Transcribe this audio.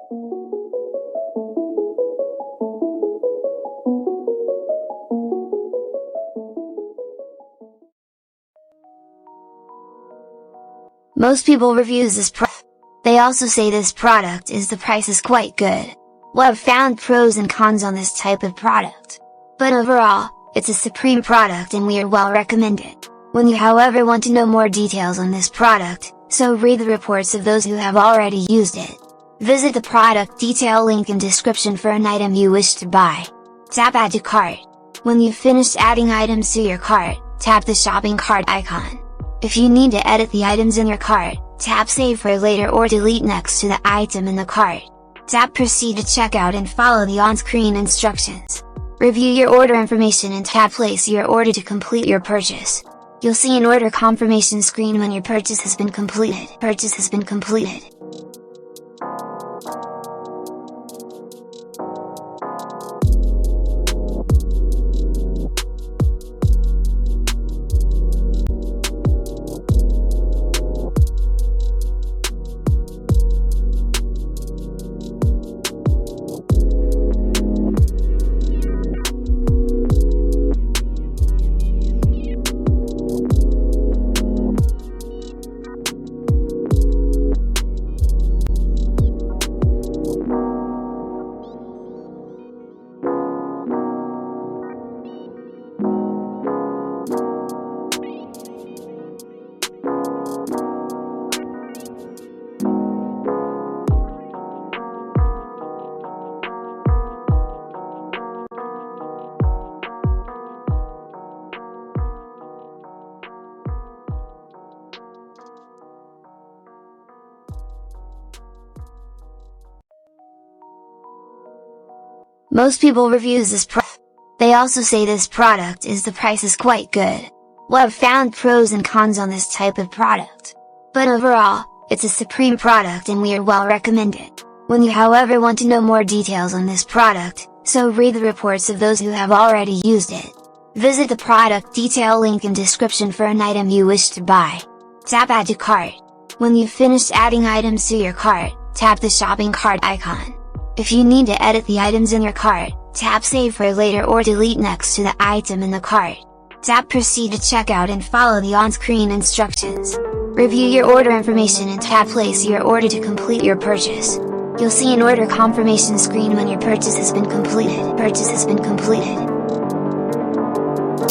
Most people reviews this product. They also say this product is the price is quite good. Well, I've found pros and cons on this type of product. But overall, it's a supreme product and we are well recommended. When you however want to know more details on this product, so read the reports of those who have already used it. Visit the product detail link in description for an item you wish to buy. Tap Add to Cart. When you've finished adding items to your cart, tap the shopping cart icon. If you need to edit the items in your cart, tap Save for later or delete next to the item in the cart. Tap Proceed to checkout and follow the on-screen instructions. Review your order information and tap Place your order to complete your purchase. You'll see an order confirmation screen when your purchase has been completed. Most people reviews this product. They also say this product is the price is quite good. Well, I've found pros and cons on this type of product. But overall, it's a supreme product and we are well recommended. When you however want to know more details on this product, so read the reports of those who have already used it. Visit the product detail link in description for an item you wish to buy. Tap Add to Cart. When you've finished adding items to your cart, tap the shopping cart icon. If you need to edit the items in your cart, tap Save for later or delete next to the item in the cart. Tap Proceed to checkout and follow the on-screen instructions. Review your order information and tap Place your order to complete your purchase. You'll see an order confirmation screen when your purchase has been completed.